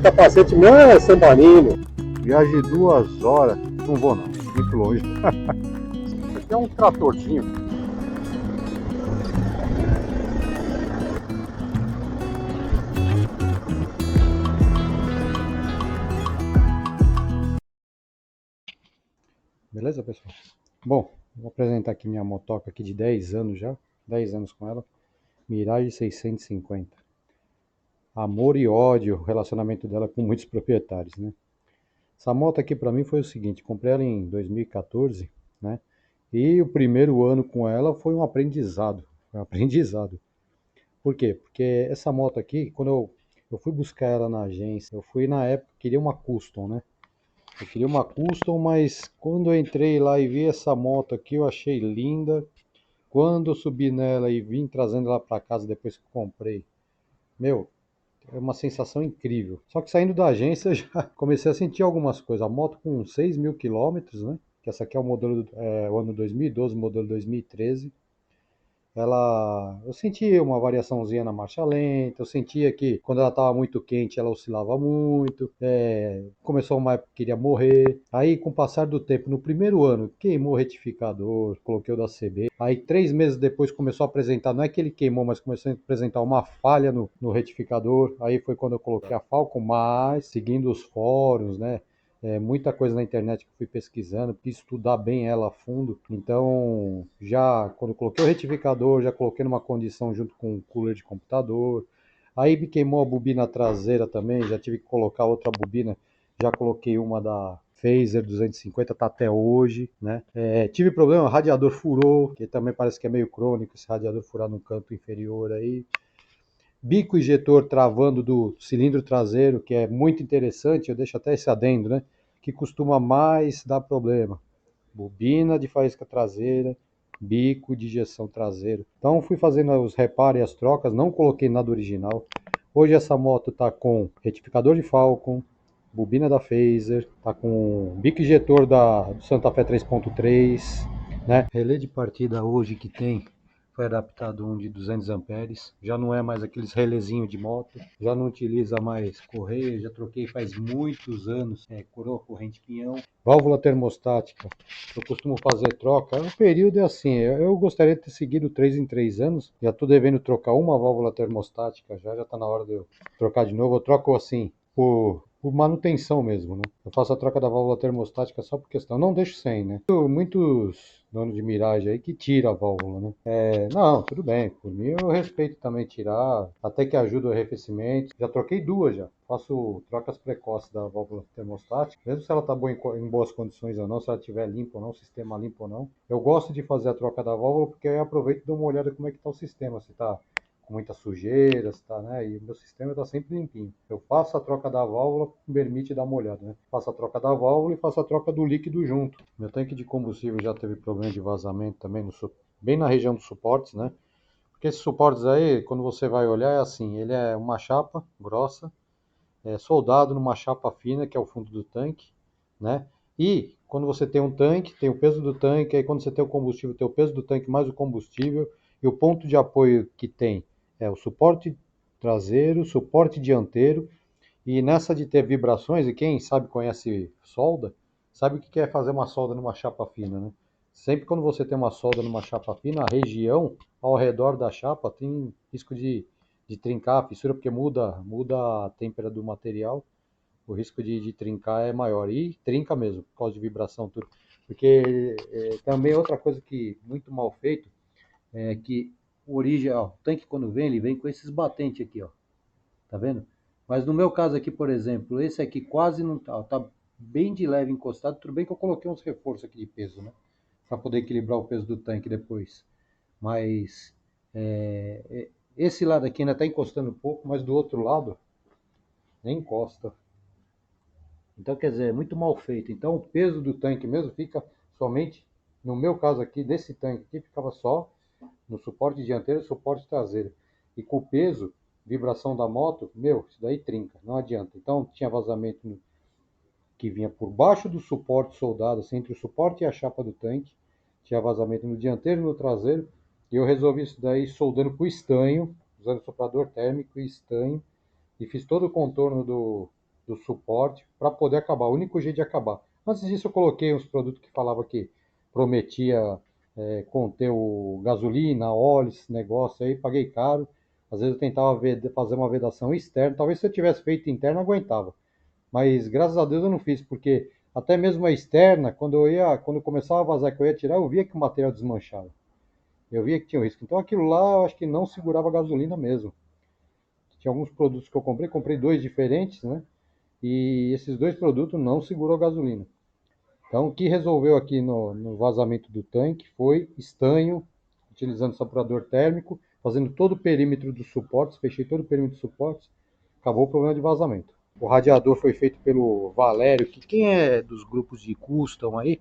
capacete meu é sambarino. Viagem de 2 horas. Não vou não, muito longe. Isso aqui é um tratorzinho. Beleza, pessoal? Bom, vou apresentar aqui minha motoca aqui de 10 anos já. 10 anos com ela. Mirage 650. Amor e ódio, o relacionamento dela com muitos proprietários, né? Essa moto aqui para mim foi o seguinte, comprei ela em 2014, né? E o primeiro ano com ela foi um aprendizado. Foi um aprendizado. Por quê? Porque essa moto aqui, quando eu fui buscar ela na agência, eu fui na época, queria uma custom, né? Eu queria uma custom, mas quando eu entrei lá e vi essa moto aqui, eu achei linda. Quando eu subi nela e vim trazendo ela para casa depois que comprei, meu, é uma sensação incrível. Só que saindo da agência eu já comecei a sentir algumas coisas. A moto com 6.000 quilômetros, né? Que essa aqui é o modelo, o ano 2012, modelo 2013. Eu sentia uma variaçãozinha na marcha lenta, eu sentia que quando ela estava muito quente ela oscilava muito, começou uma época que queria morrer, aí com o passar do tempo, no primeiro ano, queimou o retificador, coloquei o da CB, aí 3 meses depois começou a apresentar, não é que ele queimou, mas começou a apresentar uma falha no retificador, aí foi quando eu coloquei a Falcon, mas seguindo os fóruns, né, muita coisa na internet que eu fui pesquisando, quis estudar bem ela a fundo. Então, já quando eu coloquei o retificador, já coloquei numa condição junto com o cooler de computador. Aí me queimou a bobina traseira também, já tive que colocar outra bobina. Já coloquei uma da Phaser 250, tá até hoje, né? Tive problema, o radiador furou, que também parece que é meio crônico, esse radiador furar no canto inferior aí. Bico injetor travando do cilindro traseiro, que é muito interessante, eu deixo até esse adendo, né? Que costuma mais dar problema. Bobina de faísca traseira, bico de injeção traseiro. Então fui fazendo os reparos e as trocas, não coloquei nada original. Hoje essa moto tá com retificador de Falcon, bobina da Phaser, tá com bico injetor do Santa Fé 3.3, né? Relé de partida hoje que tem foi adaptado um de 200 amperes, já não é mais aqueles relézinho de moto, já não utiliza mais correia, já troquei faz muitos anos, coroa corrente pinhão. Válvula termostática, eu costumo fazer troca, o período é assim, eu gostaria de ter seguido 3 em 3 anos, já estou devendo trocar uma válvula termostática, já está na hora de eu trocar de novo, eu troco assim, por manutenção mesmo, né? Eu faço a troca da válvula termostática só por questão, não deixo sem, né? Muitos donos de Mirage aí que tira a válvula, né? Não, tudo bem, por mim eu respeito também tirar, até que ajuda o arrefecimento. Já troquei duas já. Faço trocas precoces da válvula termostática, mesmo se ela está em boas condições ou não, se ela estiver limpa ou não, sistema limpo ou não. Eu gosto de fazer a troca da válvula porque aí eu aproveito e dou uma olhada como é que está o sistema, se está com muita sujeira, se tá, né? E o meu sistema está sempre limpinho. Eu faço a troca da válvula, me permite dar uma olhada, né? Faço a troca da válvula e faço a troca do líquido junto. Meu tanque de combustível já teve problema de vazamento também, bem na região dos suportes, né? Porque esses suportes aí, quando você vai olhar, é assim, ele é uma chapa grossa, soldado numa chapa fina, que é o fundo do tanque, né? E quando você tem um tanque, tem o peso do tanque, aí quando você tem o combustível, tem o peso do tanque mais o combustível, e o ponto de apoio que tem é o suporte traseiro, suporte dianteiro, e nessa de ter vibrações, e quem sabe conhece solda, sabe o que é fazer uma solda numa chapa fina, né? Sempre quando você tem uma solda numa chapa fina, a região ao redor da chapa tem risco de trincar a fissura, porque muda a temperatura do material, o risco de trincar é maior. E trinca mesmo, por causa de vibração, tudo. Porque também outra coisa que muito mal feito é que o tanque quando vem, ele vem com esses batentes aqui, ó. Tá vendo? Mas no meu caso aqui, por exemplo, esse aqui quase não tá, ó, tá bem de leve encostado. Tudo bem que eu coloquei uns reforços aqui de peso, né? Para poder equilibrar o peso do tanque depois. Mas esse lado aqui ainda está encostando um pouco, mas do outro lado nem encosta. Então, quer dizer, é muito mal feito. Então, o peso do tanque mesmo fica somente, no meu caso aqui, desse tanque aqui, ficava só no suporte dianteiro e suporte traseiro. E com o peso, vibração da moto, meu, isso daí trinca, não adianta. Então, tinha vazamento que vinha por baixo do suporte soldado, assim, entre o suporte e a chapa do tanque. Tinha vazamento no dianteiro e no traseiro. E eu resolvi isso daí soldando com estanho, usando soprador térmico e estanho. E fiz todo o contorno do suporte para poder acabar, o único jeito de acabar. Antes disso eu coloquei uns produtos que falava que prometia conter o gasolina, óleo, esse negócio aí, paguei caro. Às vezes eu tentava fazer uma vedação externa, talvez se eu tivesse feito interna aguentava. Mas graças a Deus eu não fiz, porque até mesmo a externa, quando eu começava a vazar que eu ia tirar, eu via que o material desmanchava. Eu via que tinha um risco. Então aquilo lá eu acho que não segurava a gasolina mesmo. Tinha alguns produtos que eu comprei dois diferentes, né? E esses dois produtos não segurou a gasolina. Então o que resolveu aqui no vazamento do tanque foi estanho, utilizando sapurador térmico, fazendo todo o perímetro dos suportes, fechei todo o perímetro dos suportes, acabou o problema de vazamento. O radiador foi feito pelo Valério, que quem é dos grupos de custom aí,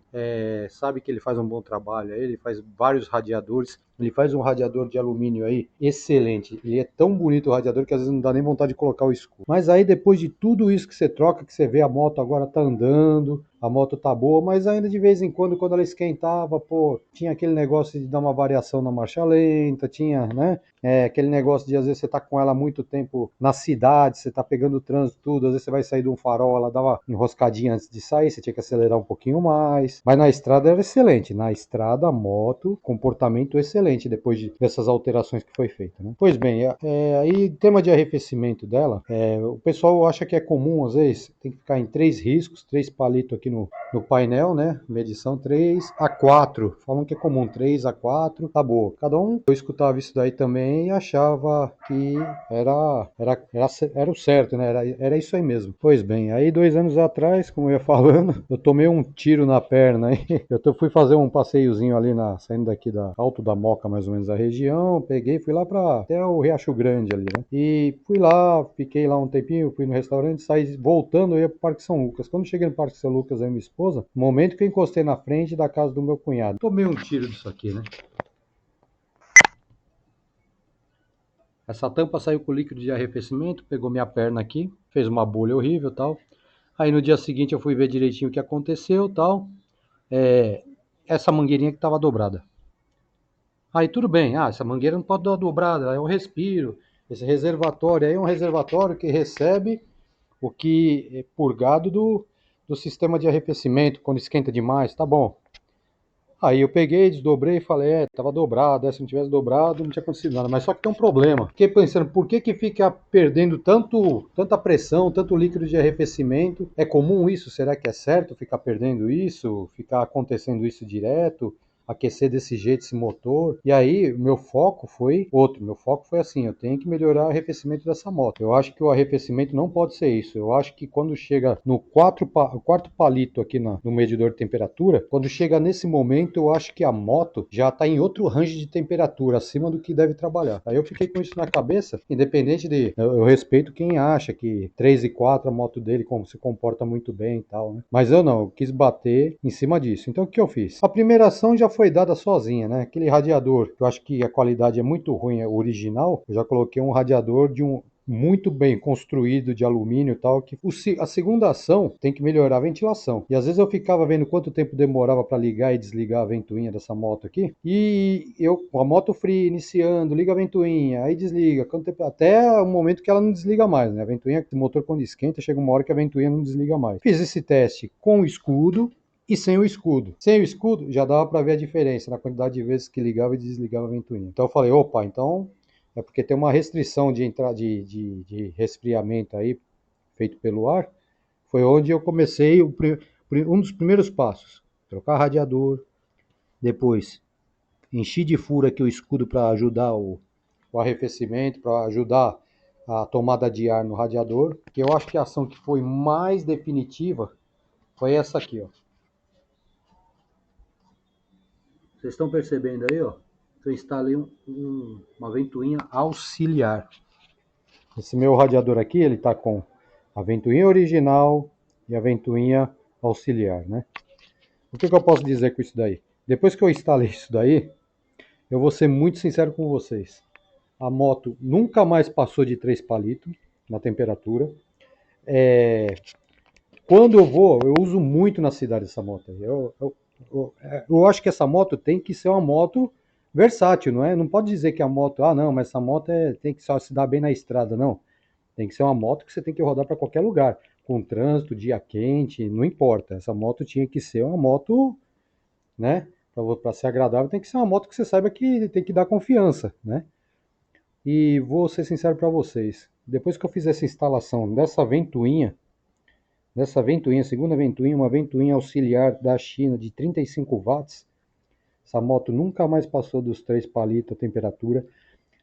sabe que ele faz um bom trabalho. Ele faz vários radiadores, ele faz um radiador de alumínio aí, excelente. Ele é tão bonito o radiador que às vezes não dá nem vontade de colocar o escudo. Mas aí depois de tudo isso que você troca, que você vê a moto agora tá andando, a moto tá boa, mas ainda de vez em quando ela esquentava, pô, tinha aquele negócio de dar uma variação na marcha lenta, tinha, né? Aquele negócio de às vezes você tá com ela há muito tempo na cidade, você tá pegando o trânsito, tudo, às vezes você vai sair de um farol, ela dava enroscadinha antes de sair, você tinha que acelerar um pouquinho mais. Mas na estrada era excelente. Na estrada, a moto, comportamento excelente depois dessas alterações que foi feita, né? Pois bem, aí tema de arrefecimento dela, o pessoal acha que é comum, às vezes, tem que ficar em 3 riscos, 3 palitos aqui no painel, né? Medição 3 a 4. Falam que é comum 3 a 4, tá boa. Cada um, eu escutava isso daí também e achava que era o certo, né? Era isso aí mesmo. Pois bem, aí 2 anos atrás, como eu ia falando, eu tomei um tiro na perna aí. Fui fazer um passeiozinho ali saindo daqui da Alto da Moca, mais ou menos a região. Peguei, fui lá até o Riacho Grande ali, né? E fui lá, fiquei lá um tempinho, fui no restaurante, saí voltando, eu ia pro Parque São Lucas. Quando cheguei no Parque São Lucas, aí minha esposa, no momento que eu encostei na frente da casa do meu cunhado, tomei um tiro disso aqui, né? Essa tampa saiu com líquido de arrefecimento, pegou minha perna aqui, fez uma bolha horrível e tal. Aí no dia seguinte eu fui ver direitinho o que aconteceu e tal. Essa mangueirinha que estava dobrada. Aí tudo bem, essa mangueira não pode dar dobrada, aí eu respiro. Esse reservatório aí é um reservatório que recebe o que é purgado do sistema de arrefecimento, quando esquenta demais, tá bom. Aí eu peguei, desdobrei e falei, tava dobrado, se não tivesse dobrado não tinha acontecido nada, mas só que tem um problema. Fiquei pensando, por que fica perdendo tanta pressão, tanto líquido de arrefecimento? É comum isso? Será que é certo ficar perdendo isso? Ficar acontecendo isso direto? Aquecer desse jeito esse motor? E aí, meu foco foi outro. Meu foco foi assim, eu tenho que melhorar o arrefecimento dessa moto. Eu acho que o arrefecimento não pode ser isso. Eu acho que quando chega no quarto palito aqui no medidor de temperatura, quando chega nesse momento, eu acho que a moto já está em outro range de temperatura, acima do que deve trabalhar. Aí eu fiquei com isso na cabeça, independente eu respeito quem acha que 3 e 4 a moto dele se comporta muito bem e tal, né? Mas eu não, eu quis bater em cima disso. Então o que eu fiz? A primeira ação já foi dada sozinha, né? Aquele radiador, que eu acho que a qualidade é muito ruim, é original, eu já coloquei um radiador de um muito bem construído de alumínio e tal, que a segunda ação tem que melhorar a ventilação. E às vezes eu ficava vendo quanto tempo demorava para ligar e desligar a ventoinha dessa moto aqui, e a moto free iniciando, liga a ventoinha, aí desliga, até o momento que ela não desliga mais, né? A ventoinha, o motor quando esquenta, chega uma hora que a ventoinha não desliga mais. Fiz esse teste com o escudo e sem o escudo. Sem o escudo já dava para ver a diferença na quantidade de vezes que ligava e desligava a ventoinha. Então eu falei, opa, então é porque tem uma restrição de resfriamento aí, feito pelo ar. Foi onde eu comecei um dos primeiros passos. Trocar radiador, depois enchi de furo aqui o escudo para ajudar o arrefecimento, para ajudar a tomada de ar no radiador. Que eu acho que a ação que foi mais definitiva foi essa aqui, ó. Vocês estão percebendo aí, ó? Eu instalei uma ventoinha auxiliar. Esse meu radiador aqui, ele tá com a ventoinha original e a ventoinha auxiliar, né? O que eu posso dizer com isso daí? Depois que eu instalei isso daí, eu vou ser muito sincero com vocês. A moto nunca mais passou de 3 palitos na temperatura. Quando eu uso muito na cidade essa moto. Eu acho que essa moto tem que ser uma moto versátil, não é? Não pode dizer que a moto, não, mas essa moto tem que só se dar bem na estrada, não. Tem que ser uma moto que você tem que rodar para qualquer lugar. com trânsito, dia quente, não importa. Essa moto tinha que ser uma moto, né? Para ser agradável, tem que ser uma moto que você saiba que tem que dar confiança, né? E vou ser sincero para vocês. Depois que eu fiz essa instalação dessa ventoinha, segunda ventoinha, uma ventoinha auxiliar da China de 35 watts, essa moto nunca mais passou dos 3 palitos a temperatura,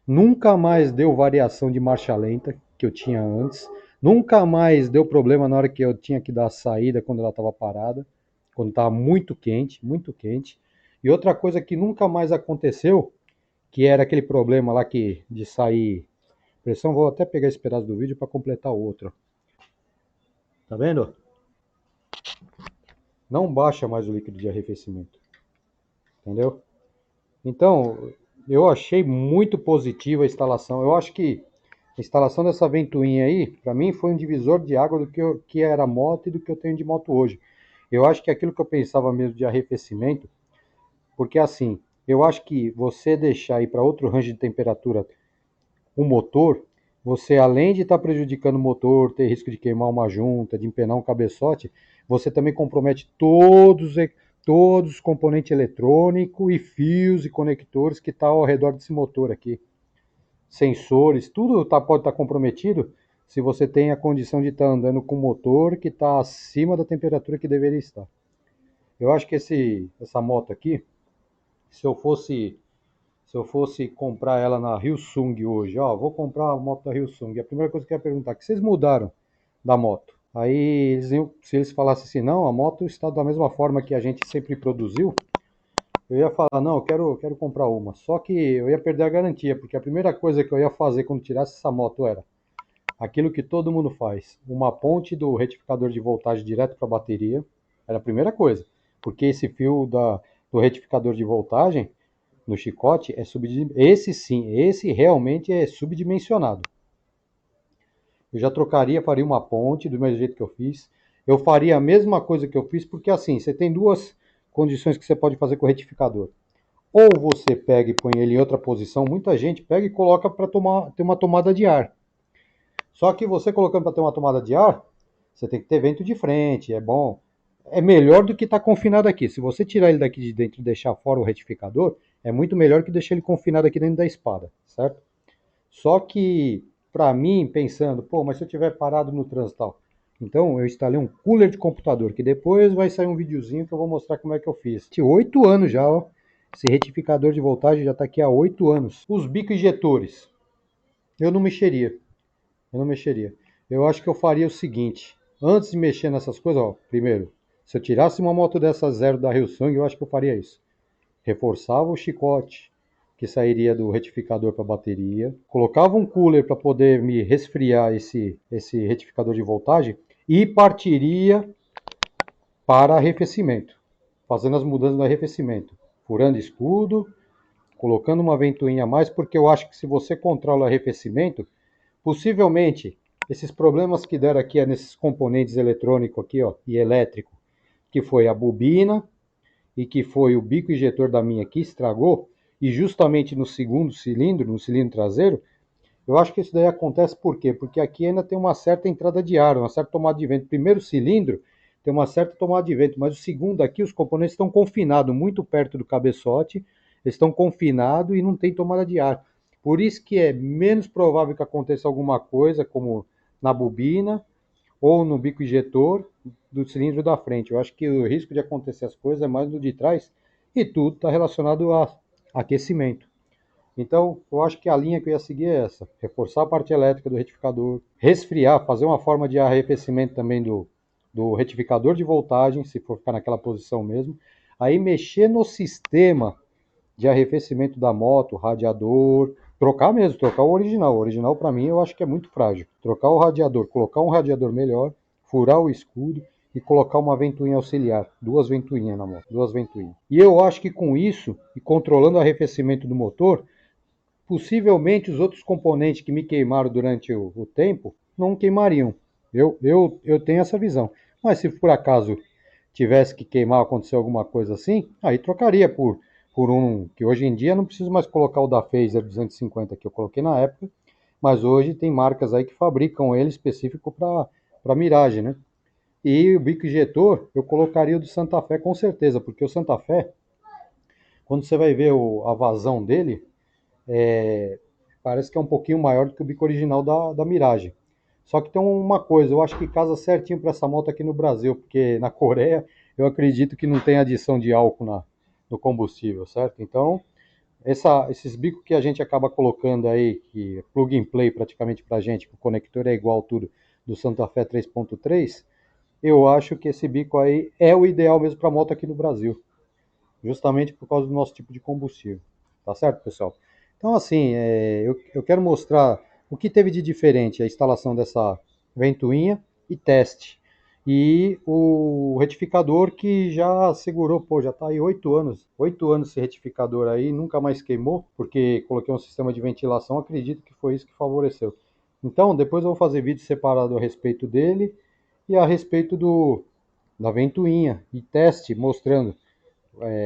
nunca mais deu variação de marcha lenta que eu tinha antes, nunca mais deu problema na hora que eu tinha que dar a saída quando ela estava parada, quando estava muito quente, muito quente. E outra coisa que nunca mais aconteceu, que era aquele problema lá que de sair pressão, vou até pegar esse pedaço do vídeo para completar o outro. Tá vendo? Não baixa mais o líquido de arrefecimento. Entendeu? Então, eu achei muito positiva a instalação. Eu acho que a instalação dessa ventoinha aí, para mim, foi um divisor de água do que era moto e do que eu tenho de moto hoje. Eu acho que aquilo que eu pensava mesmo de arrefecimento, porque assim, eu acho que você deixar ir para outro range de temperatura o motor, você além de estar prejudicando o motor, ter risco de queimar uma junta, de empenar um cabeçote, você também compromete todos os componentes eletrônicos e fios e conectores que estão ao redor desse motor aqui. Sensores, tudo pode estar comprometido se você tem a condição de estar andando com um motor que está acima da temperatura que deveria estar. Eu acho que essa moto aqui, se eu fosse comprar ela na Hyosung hoje, ó, vou comprar a moto da Hyosung, a primeira coisa que eu ia perguntar, o que vocês mudaram da moto? Aí, se eles falassem assim, não, a moto está da mesma forma que a gente sempre produziu, eu ia falar, não, eu quero comprar uma. Só que eu ia perder a garantia, porque a primeira coisa que eu ia fazer quando tirasse essa moto era aquilo que todo mundo faz, uma ponte do retificador de voltagem direto para a bateria, era a primeira coisa, porque esse fio do retificador de voltagem no chicote é esse sim, esse realmente é subdimensionado. Eu já trocaria, faria uma ponte do mesmo jeito que eu fiz. Eu faria a mesma coisa que eu fiz, porque assim, você tem duas condições que você pode fazer com o retificador. Ou você pega e põe ele em outra posição, muita gente pega e coloca para ter uma tomada de ar. Só que você colocando para ter uma tomada de ar, você tem que ter vento de frente, é bom. É melhor do que estar confinado aqui. Se você tirar ele daqui de dentro e deixar fora o retificador, é muito melhor que deixar ele confinado aqui dentro da espada, certo? Só que, para mim, pensando, pô, mas se eu tiver parado no trânsito tal, então eu instalei um cooler de computador, que depois vai sair um videozinho que eu vou mostrar como é que eu fiz. Tinha 8 anos já, ó. Esse retificador de voltagem já está aqui há 8 anos. Os bicos injetores, eu não mexeria. Eu não mexeria. Eu acho que eu faria o seguinte, antes de mexer nessas coisas, ó, primeiro, se eu tirasse uma moto dessa zero da Hyosung, eu acho que eu faria isso. Reforçava o chicote que sairia do retificador para a bateria, colocava um cooler para poder me resfriar esse retificador de voltagem e partiria para arrefecimento, fazendo as mudanças no arrefecimento, furando escudo, colocando uma ventoinha a mais, porque eu acho que se você controla o arrefecimento, possivelmente esses problemas que deram aqui nesses componentes eletrônicos aqui, ó, e elétrico, que foi a bobina e que foi o bico injetor da minha que estragou, e justamente no segundo cilindro, no cilindro traseiro, eu acho que isso daí acontece por quê? Porque aqui ainda tem uma certa entrada de ar, uma certa tomada de vento. O primeiro cilindro tem uma certa tomada de vento, mas o segundo aqui, os componentes estão confinados muito perto do cabeçote, estão confinados e não tem tomada de ar. Por isso que é menos provável que aconteça alguma coisa, como na bobina ou no bico injetor do cilindro da frente. Eu acho que o risco de acontecer as coisas é mais no de trás e tudo está relacionado a aquecimento. Então, eu acho que a linha que eu ia seguir é essa: reforçar a parte elétrica do retificador, resfriar, fazer uma forma de arrefecimento também do retificador de voltagem, se for ficar naquela posição mesmo. Aí mexer no sistema de arrefecimento da moto, radiador, trocar mesmo, trocar o original. O original para mim eu acho que é muito frágil. Trocar o radiador, colocar um radiador melhor, furar o escudo e colocar uma ventoinha auxiliar, duas ventoinhas na moto, duas ventoinhas. E eu acho que com isso, e controlando o arrefecimento do motor, possivelmente os outros componentes que me queimaram durante o tempo não queimariam. Eu tenho essa visão. Mas se por acaso tivesse que queimar, acontecer alguma coisa assim, aí trocaria por um que hoje em dia não preciso mais colocar o da Phaser 250 que eu coloquei na época, mas hoje tem marcas aí que fabricam ele específico para Mirage, né? E o bico injetor, eu colocaria o do Santa Fé com certeza, porque o Santa Fé, quando você vai ver a vazão dele, parece que é um pouquinho maior do que o bico original da Mirage. Só que tem uma coisa, eu acho que casa certinho para essa moto aqui no Brasil, porque na Coreia eu acredito que não tem adição de álcool no combustível, certo? Então, esses bicos que a gente acaba colocando aí, que é plug and play praticamente pra gente, que o conector é igual tudo do Santa Fé 3.3, eu acho que esse bico aí é o ideal mesmo para moto aqui no Brasil, justamente por causa do nosso tipo de combustível. Tá certo, pessoal? Então, assim, eu quero mostrar o que teve de diferente a instalação dessa ventoinha e teste. E o retificador que já segurou, pô, já está aí 8 anos. 8 anos esse retificador aí, nunca mais queimou, porque coloquei um sistema de ventilação, acredito que foi isso que favoreceu. Então, depois eu vou fazer vídeo separado a respeito dele e a respeito da ventoinha e teste mostrando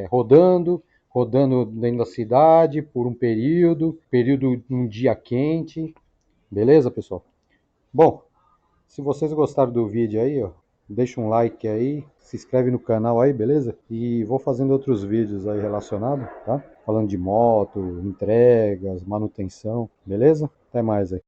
rodando dentro da cidade por um período um dia quente, beleza, pessoal? Bom, se vocês gostaram do vídeo aí, ó, deixa um like aí, se inscreve no canal aí, beleza? E vou fazendo outros vídeos aí relacionados, tá? Falando de moto, entregas, manutenção, beleza? Até mais aí.